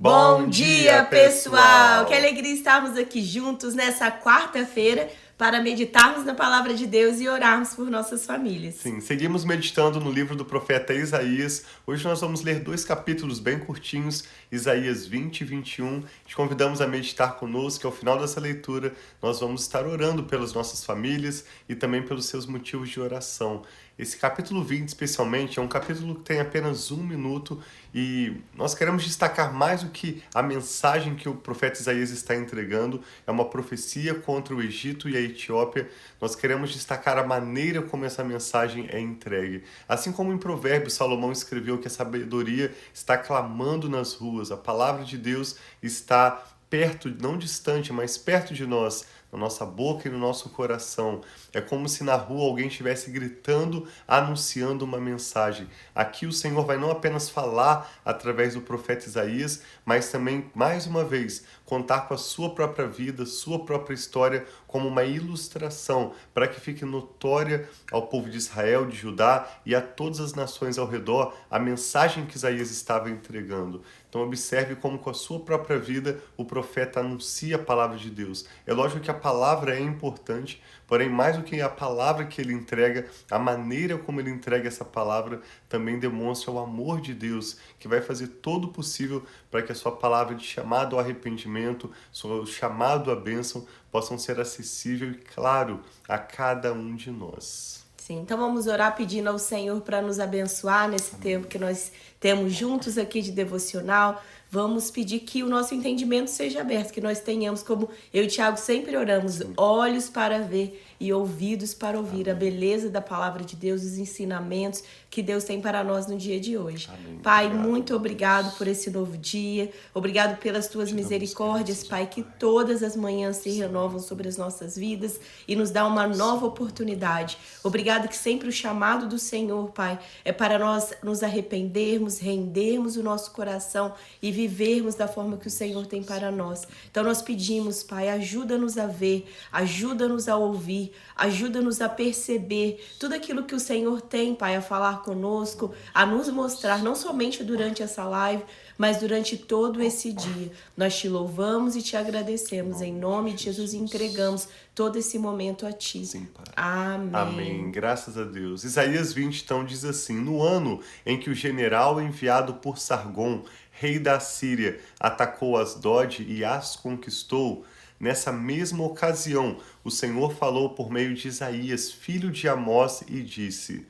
Bom dia, pessoal! Que alegria estarmos aqui juntos nessa quarta-feira para meditarmos na palavra de Deus e orarmos por nossas famílias. Sim, seguimos meditando no livro do profeta Isaías. Hoje nós vamos ler 2 capítulos bem curtinhos, Isaías 20 e 21. Te convidamos a meditar conosco, que ao final dessa leitura nós vamos estar orando pelas nossas famílias e também pelos seus motivos de oração. Esse capítulo 20, especialmente, é um capítulo que tem apenas 1 minuto e nós queremos destacar mais do que a mensagem que o profeta Isaías está entregando. É uma profecia contra o Egito e a Etiópia. Nós queremos destacar a maneira como essa mensagem é entregue. Assim como em Provérbios, Salomão escreveu que a sabedoria está clamando nas ruas. A palavra de Deus está perto, não distante, mas perto de nós, na nossa boca e no nosso coração. É como se na rua alguém estivesse gritando, anunciando uma mensagem. Aqui o Senhor vai não apenas falar através do profeta Isaías, mas também, mais uma vez, contar com a sua própria vida, sua própria história, como uma ilustração, para que fique notória ao povo de Israel, de Judá e a todas as nações ao redor a mensagem que Isaías estava entregando. Então observe como com a sua própria vida o profeta anuncia a palavra de Deus. É lógico que a palavra é importante, porém mais do que a palavra que ele entrega, a maneira como ele entrega essa palavra também demonstra o amor de Deus, que vai fazer todo o possível para que a sua palavra de chamado ao arrependimento, seu chamado à bênção, possam ser acessível e claro a cada um de nós. Sim, então vamos orar pedindo ao Senhor para nos abençoar nesse tempo que nós temos juntos aqui de devocional. Vamos pedir que o nosso entendimento seja aberto, que nós tenhamos, como eu e o Thiago sempre oramos, olhos para ver e ouvidos para ouvir a beleza da palavra de Deus, os ensinamentos que Deus tem para nós no dia de hoje. Amém. Pai, muito obrigado por esse novo dia, obrigado pelas tuas misericórdias, Pai, que todas as manhãs se renovam sobre as nossas vidas e nos dá uma nova oportunidade. Obrigado que sempre o chamado do Senhor, Pai, é para nós nos arrependermos, rendermos o nosso coração e vivermos da forma que o Senhor tem para nós. Então nós pedimos, Pai, ajuda-nos a ver, ajuda-nos a ouvir, ajuda-nos a perceber tudo aquilo que o Senhor tem, Pai, a falar conosco, a nos mostrar, não somente durante essa live, mas durante todo esse dia. Nós te louvamos e te agradecemos. Em nome de Jesus, entregamos todo esse momento a ti. Sim, Pai. Amém. Amém. Graças a Deus. Isaías 20, então, diz assim: No ano em que o general enviado por Sargon, rei da Síria, atacou Asdod e as conquistou, nessa mesma ocasião, o Senhor falou por meio de Isaías, filho de Amós, e disse...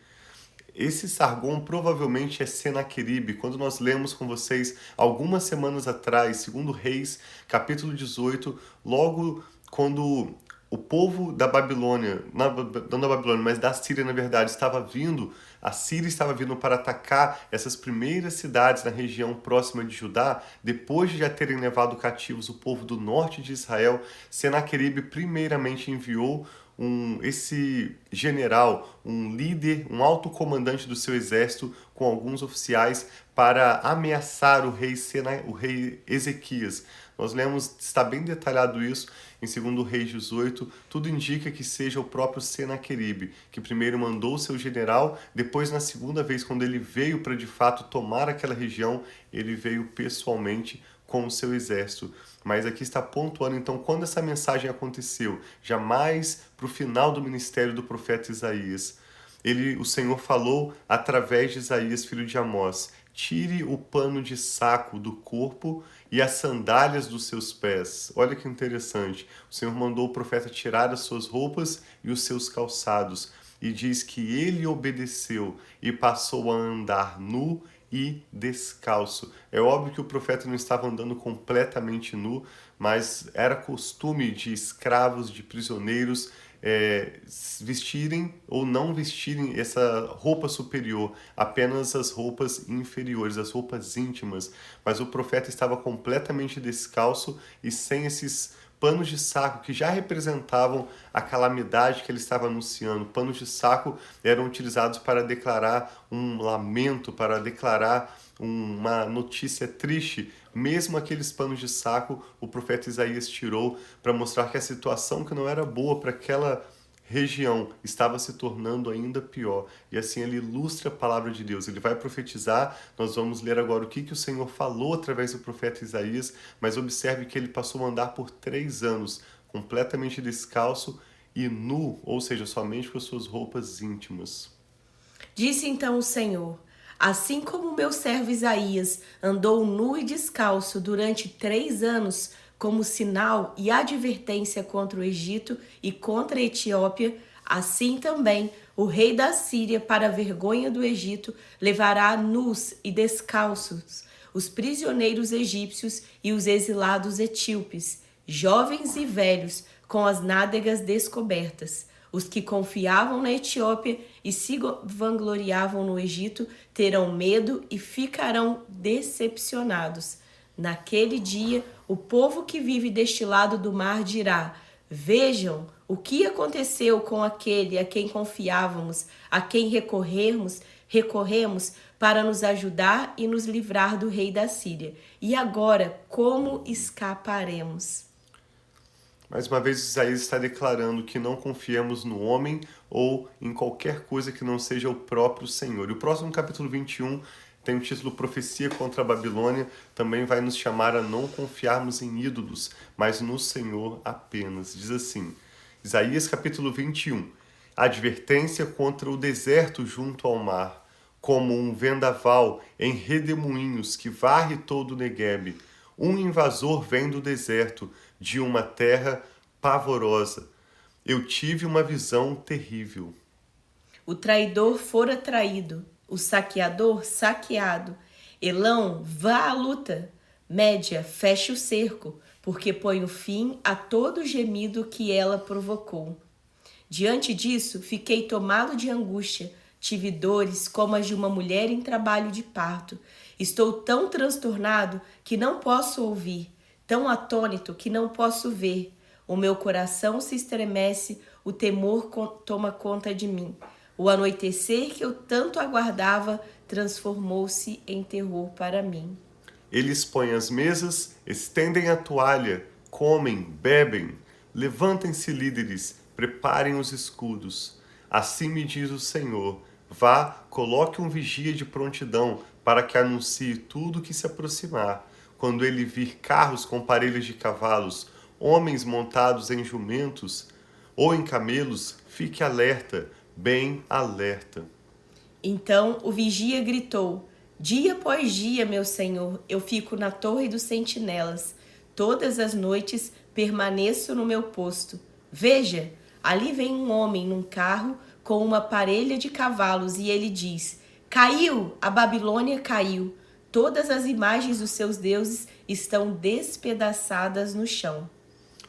Esse Sargon provavelmente é Senaqueribe. Quando nós lemos com vocês algumas semanas atrás, segundo Reis, capítulo 18, logo quando o povo da Babilônia, não da Babilônia, mas da Síria, na verdade, estava vindo, a Síria estava vindo para atacar essas primeiras cidades na região próxima de Judá, depois de já terem levado cativos o povo do norte de Israel, Senaqueribe primeiramente enviou esse general, um líder, um alto comandante do seu exército com alguns oficiais para ameaçar o rei Ezequias. Nós lemos, está bem detalhado isso em 2 Reis 18, tudo indica que seja o próprio Senaqueribe, que primeiro mandou seu general, depois na segunda vez, quando ele veio para de fato tomar aquela região, ele veio pessoalmente com o seu exército. Mas aqui está pontuando, então, quando essa mensagem aconteceu, jamais para o final do ministério do profeta Isaías. O Senhor falou através de Isaías, filho de Amós: tire o pano de saco do corpo e as sandálias dos seus pés. Olha que interessante. O Senhor mandou o profeta tirar as suas roupas e os seus calçados. E diz que ele obedeceu e passou a andar nu e descalço. É óbvio que o profeta não estava andando completamente nu, mas era costume de escravos, de prisioneiros, vestirem ou não vestirem essa roupa superior, apenas as roupas inferiores, as roupas íntimas. Mas o profeta estava completamente descalço e sem esses panos de saco que já representavam a calamidade que ele estava anunciando. Panos de saco eram utilizados para declarar um lamento, para declarar uma notícia triste. Mesmo aqueles panos de saco, o profeta Isaías tirou para mostrar que a situação que não era boa para aquela região estava se tornando ainda pior. E assim ele ilustra a palavra de Deus. Ele vai profetizar. Nós vamos ler agora o que o Senhor falou através do profeta Isaías, mas observe que ele passou a andar por 3 anos, completamente descalço e nu, ou seja, somente com as suas roupas íntimas. Disse então o Senhor: assim como meu servo Isaías andou nu e descalço durante 3 anos, como sinal e advertência contra o Egito e contra a Etiópia, assim também o rei da Síria, para a vergonha do Egito, levará nus e descalços os prisioneiros egípcios e os exilados etíopes, jovens e velhos, com as nádegas descobertas. Os que confiavam na Etiópia e se vangloriavam no Egito terão medo e ficarão decepcionados. Naquele dia, o povo que vive deste lado do mar dirá: vejam o que aconteceu com aquele a quem confiávamos, a quem recorremos para nos ajudar e nos livrar do rei da Síria. E agora, como escaparemos? Mais uma vez, Isaías está declarando que não confiemos no homem ou em qualquer coisa que não seja o próprio Senhor. E o próximo capítulo 21 tem o título Profecia contra a Babilônia, também vai nos chamar a não confiarmos em ídolos, mas no Senhor apenas. Diz assim, Isaías capítulo 21, advertência contra o deserto junto ao mar, como um vendaval em redemoinhos que varre todo o Neguebe. Um invasor vem do deserto, de uma terra pavorosa. Eu tive uma visão terrível. O traidor fora traído, o saqueador saqueado. Elão, vá à luta. Média, feche o cerco, porque põe o fim a todo gemido que ela provocou. Diante disso, fiquei tomado de angústia, tive dores como as de uma mulher em trabalho de parto. Estou tão transtornado que não posso ouvir, tão atônito que não posso ver. O meu coração se estremece, o temor toma conta de mim. O anoitecer que eu tanto aguardava transformou-se em terror para mim. Eles põem as mesas, estendem a toalha, comem, bebem. Levantem-se, líderes, preparem os escudos. Assim me diz o Senhor: vá, coloque um vigia de prontidão para que anuncie tudo que se aproximar. Quando ele vir carros com parelhas de cavalos, homens montados em jumentos ou em camelos, fique alerta, bem alerta. Então o vigia gritou: dia após dia, meu senhor, eu fico na torre dos sentinelas. Todas as noites permaneço no meu posto. Veja, ali vem um homem num carro com uma parelha de cavalos e ele diz: caiu, a Babilônia caiu. Todas as imagens dos seus deuses estão despedaçadas no chão.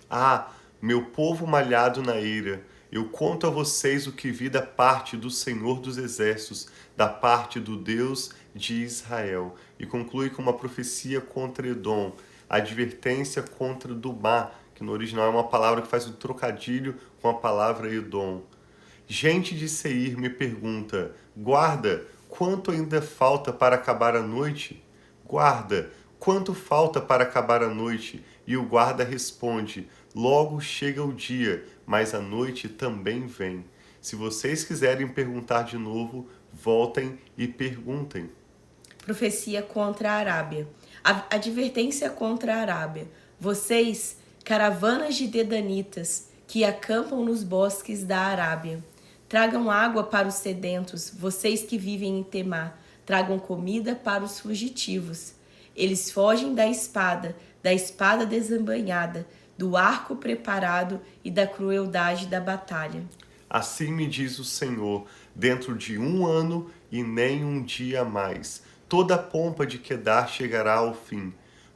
Ah, meu povo malhado na eira, eu conto a vocês o que vi da parte do Senhor dos Exércitos, da parte do Deus de Israel. E conclui com uma profecia contra Edom, advertência contra Dumá, que no original é uma palavra que faz um trocadilho com a palavra Edom. Gente de Seir me pergunta: guarda, quanto ainda falta para acabar a noite? Guarda, quanto falta para acabar a noite? E o guarda responde: logo chega o dia, mas a noite também vem. Se vocês quiserem perguntar de novo, voltem e perguntem. Profecia contra a Arábia. Advertência contra a Arábia. Vocês, caravanas de dedanitas, que acampam nos bosques da Arábia, tragam água para os sedentos, vocês que vivem em Temá, tragam comida para os fugitivos. Eles fogem da espada desembainhada, do arco preparado e da crueldade da batalha. Assim me diz o Senhor, dentro de 1 ano e nem um dia mais, toda a pompa de Quedar chegará ao fim.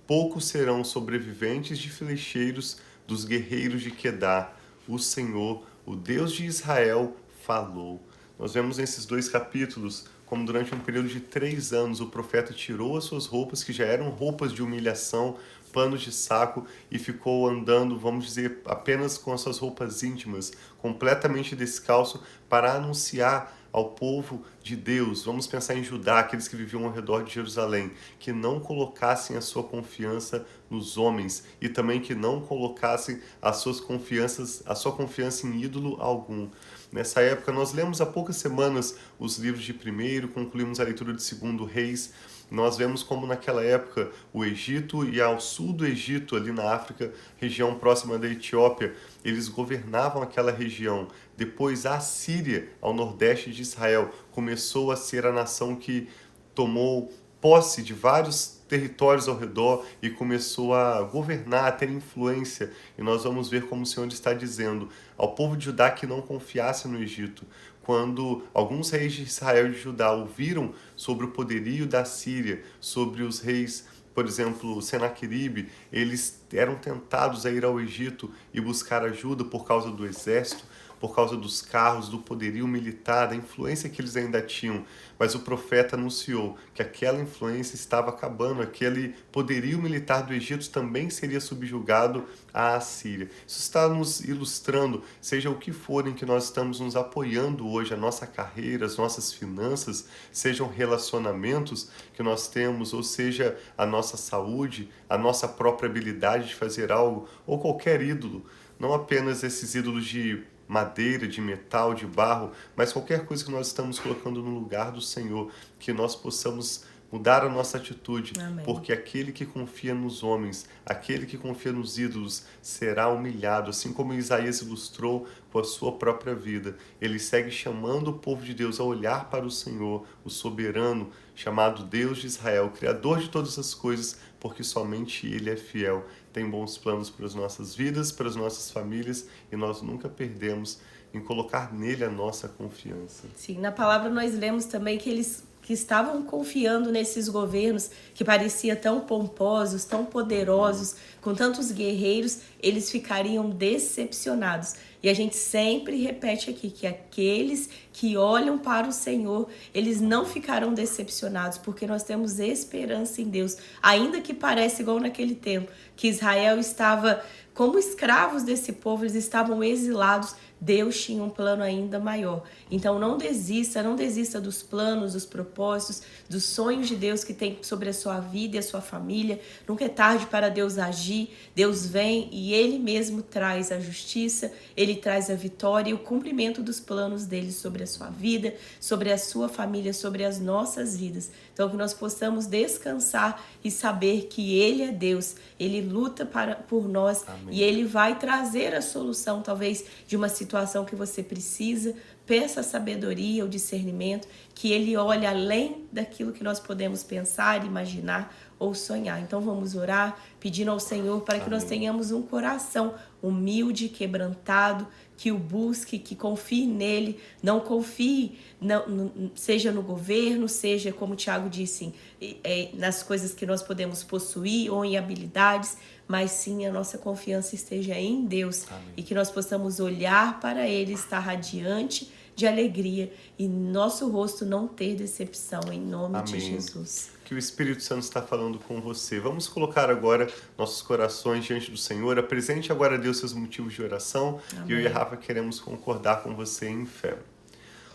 Poucos serão sobreviventes de flecheiros dos guerreiros de Quedar. O Senhor, o Deus de Israel, falou. Nós vemos nesses 2 capítulos como durante um período de 3 anos o profeta tirou as suas roupas, que já eram roupas de humilhação, panos de saco, e ficou andando, vamos dizer, apenas com as suas roupas íntimas, completamente descalço, para anunciar ao povo de Deus. Vamos pensar em Judá, aqueles que viviam ao redor de Jerusalém, que não colocassem a sua confiança nos homens e também que não colocassem a sua confiança em ídolo algum. Nessa época, nós lemos há poucas semanas os livros de 1º, concluímos a leitura de 2º Reis. Nós vemos como naquela época o Egito e ao sul do Egito, ali na África, região próxima da Etiópia, eles governavam aquela região. Depois a Síria, ao nordeste de Israel, começou a ser a nação que tomou posse de vários territórios ao redor e começou a governar, a ter influência. E nós vamos ver como o Senhor está dizendo ao povo de Judá que não confiasse no Egito. Quando alguns reis de Israel e de Judá ouviram sobre o poderio da Síria, sobre os reis, por exemplo, Senaqueribe, eles eram tentados a ir ao Egito e buscar ajuda por causa do exército, por causa dos carros, do poderio militar, da influência que eles ainda tinham. Mas o profeta anunciou que aquela influência estava acabando, aquele poderio militar do Egito também seria subjugado à Assíria. Isso está nos ilustrando, seja o que for em que nós estamos nos apoiando hoje, a nossa carreira, as nossas finanças, sejam relacionamentos que nós temos, ou seja, a nossa saúde, a nossa própria habilidade de fazer algo, ou qualquer ídolo, não apenas esses ídolos de madeira, de metal, de barro, mas qualquer coisa que nós estamos colocando no lugar do Senhor, que nós possamos mudar a nossa atitude. Amém. Porque aquele que confia nos homens, aquele que confia nos ídolos, será humilhado, assim como Isaías ilustrou com a sua própria vida. Ele segue chamando o povo de Deus a olhar para o Senhor, o soberano, chamado Deus de Israel, Criador de todas as coisas, porque somente Ele é fiel. Tem bons planos para as nossas vidas, para as nossas famílias, e nós nunca perdemos em colocar nele a nossa confiança. Sim, na palavra nós lemos também que eles que estavam confiando nesses governos que pareciam tão pomposos, tão poderosos, com tantos guerreiros, eles ficariam decepcionados. E a gente sempre repete aqui que aqueles que olham para o Senhor, eles não ficarão decepcionados, porque nós temos esperança em Deus. Ainda que pareça igual naquele tempo, que Israel estava como escravos desse povo, eles estavam exilados, Deus tinha um plano ainda maior. Então não desista dos planos, dos propósitos, dos sonhos de Deus que tem sobre a sua vida e a sua família. Nunca é tarde para Deus agir. Deus vem e Ele mesmo traz a justiça, Ele traz a vitória e o cumprimento dos planos dele sobre a sua vida, sobre a sua família, sobre as nossas vidas. Então que nós possamos descansar e saber que Ele é Deus, Ele luta por nós. Amém. E Ele vai trazer a solução, talvez, de uma situação que você precisa. Peça a sabedoria, o discernimento, que Ele olha além daquilo que nós podemos pensar, imaginar ou sonhar. Então vamos orar, pedindo ao Senhor para que nós tenhamos um coração humilde, quebrantado, que o busque, que confie nele, não confie, seja no governo, seja, como o Tiago disse, nas coisas que nós podemos possuir ou em habilidades, mas sim a nossa confiança esteja em Deus. Amém. E que nós possamos olhar para Ele, estar radiante de alegria e nosso rosto não ter decepção, em nome Amém. De Jesus. Que o Espírito Santo está falando com você. Vamos colocar agora nossos corações diante do Senhor. Apresente agora a Deus seus motivos de oração. Amém. E eu e a Rafa queremos concordar com você em fé.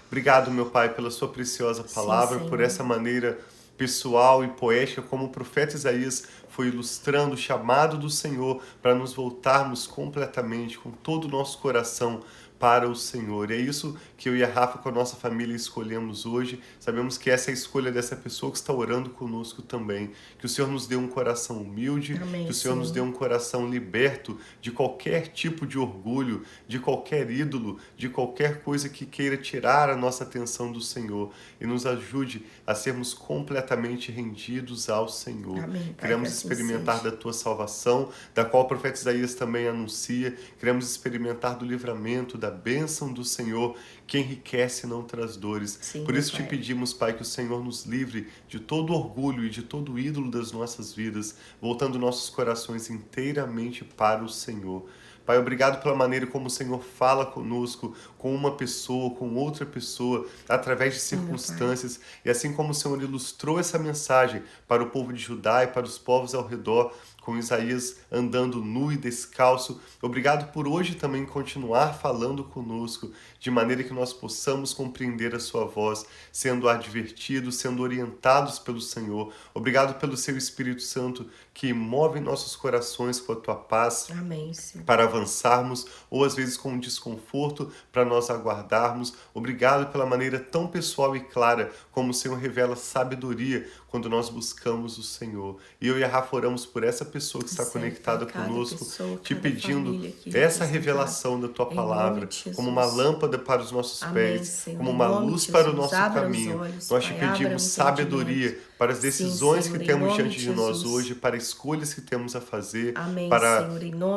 Obrigado, meu Pai, pela sua preciosa palavra, por essa maneira pessoal e poética, como o profeta Isaías foi ilustrando o chamado do Senhor para nos voltarmos completamente, com todo o nosso coração, para o Senhor. E é isso que eu e a Rafa, com a nossa família, escolhemos hoje. Sabemos que essa é a escolha dessa pessoa que está orando conosco também. Que o Senhor nos dê um coração humilde, Amém, que o Senhor nos dê um coração liberto de qualquer tipo de orgulho, de qualquer ídolo, de qualquer coisa que queira tirar a nossa atenção do Senhor, e nos ajude a sermos completamente rendidos ao Senhor. Amém, queremos experimentar da tua salvação, da qual o profeta Isaías também anuncia. Queremos experimentar do livramento, da bênção do Senhor, que enriquece e não traz dores. Sim, por isso te pedimos, Pai, que o Senhor nos livre de todo orgulho e de todo ídolo das nossas vidas, voltando nossos corações inteiramente para o Senhor. Pai, obrigado pela maneira como o Senhor fala conosco, com uma pessoa, com outra pessoa, através de Sim, meu Pai. circunstâncias. E assim como o Senhor ilustrou essa mensagem para o povo de Judá e para os povos ao redor, com Isaías andando nu e descalço. Obrigado por hoje também continuar falando conosco, de maneira que nós possamos compreender a sua voz, sendo advertidos, sendo orientados pelo Senhor. Obrigado pelo seu Espírito Santo que move nossos corações com a tua paz. Amém, Senhor. Para avançarmos, ou às vezes com um desconforto, para nós aguardarmos. Obrigado pela maneira tão pessoal e clara como o Senhor revela sabedoria quando nós buscamos o Senhor. E eu e a Rafa oramos por essa pessoa que está conectada conosco, te pedindo essa revelação da tua palavra, como uma lâmpada para os nossos pés, como uma luz para o nosso caminho. Nós te pedimos sabedoria para as decisões que temos diante de nós hoje, para escolhas que temos a fazer, para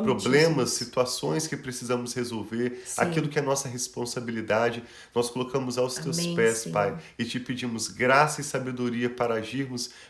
problemas, situações que precisamos resolver, aquilo que é nossa responsabilidade. Nós colocamos aos teus pés, Pai, e te pedimos graça e sabedoria para agirmos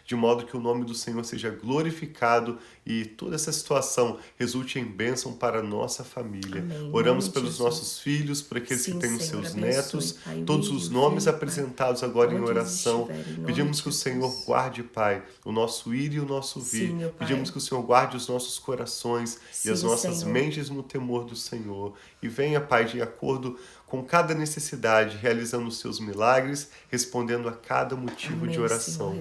de modo que o nome do Senhor seja glorificado e toda essa situação resulte em bênção para a nossa família. Oramos pelos nossos filhos, por aqueles que têm os seus netos, todos os nomes apresentados agora em oração. Pedimos que o Senhor guarde, Pai, o nosso ir e o nosso vir. Pedimos que o Senhor guarde os nossos corações e as nossas mentes no temor do Senhor. E venha, Pai, de acordo com cada necessidade, realizando os seus milagres, respondendo a cada motivo de oração.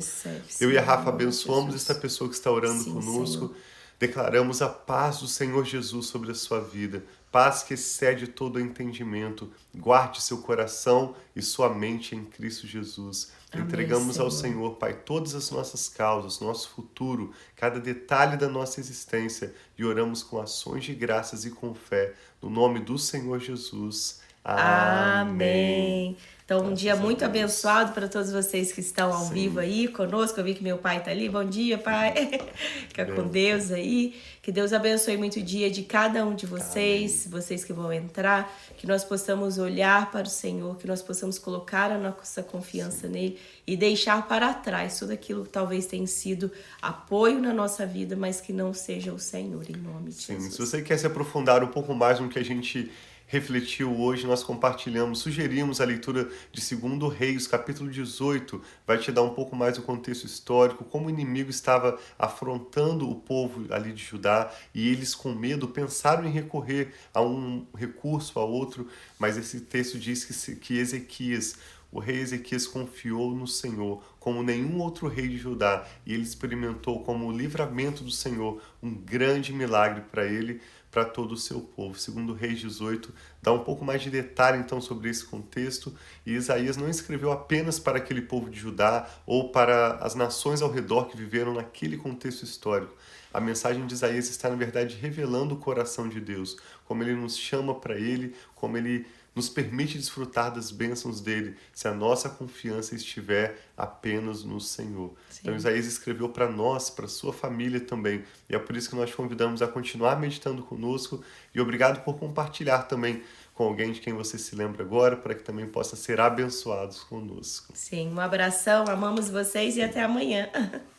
Eu e a Rafa abençoamos essa pessoa que está orando conosco. Declaramos a paz do Senhor Jesus sobre a sua vida. Paz que excede todo o entendimento. Guarde seu coração e sua mente em Cristo Jesus. Entregamos ao Senhor, Pai, todas as nossas causas, nosso futuro, cada detalhe da nossa existência e oramos com ações de graças e com fé. No nome do Senhor Jesus. Amém. Então, um dia muito abençoado para todos vocês que estão ao vivo aí conosco. Eu vi que meu pai está ali. Bom dia, pai. Fica com Deus aí. Que Deus abençoe muito o dia de cada um de vocês, vocês que vão entrar. Que nós possamos olhar para o Senhor, que nós possamos colocar a nossa confiança nele e deixar para trás tudo aquilo que talvez tenha sido apoio na nossa vida, mas que não seja o Senhor, em nome de Jesus. Se você quer se aprofundar um pouco mais no que a gente refletiu hoje, nós compartilhamos, sugerimos a leitura de 2 Reis, capítulo 18, vai te dar um pouco mais o contexto histórico, como o inimigo estava afrontando o povo ali de Judá, e eles com medo pensaram em recorrer a um recurso, a outro, mas esse texto diz que Ezequias, o rei Ezequias confiou no Senhor, como nenhum outro rei de Judá, e ele experimentou como o livramento do Senhor um grande milagre para ele, para todo o seu povo. Segundo Reis 18, dá um pouco mais de detalhe então sobre esse contexto, e Isaías não escreveu apenas para aquele povo de Judá ou para as nações ao redor que viveram naquele contexto histórico. A mensagem de Isaías está, na verdade, revelando o coração de Deus, como ele nos chama para ele, como ele nos permite desfrutar das bênçãos dele, se a nossa confiança estiver apenas no Senhor. Então Isaías escreveu para nós, para sua família também, e é por isso que nós te convidamos a continuar meditando conosco, e obrigado por compartilhar também com alguém de quem você se lembra agora, para que também possa ser abençoados conosco. Sim, um abração, amamos vocês e até amanhã.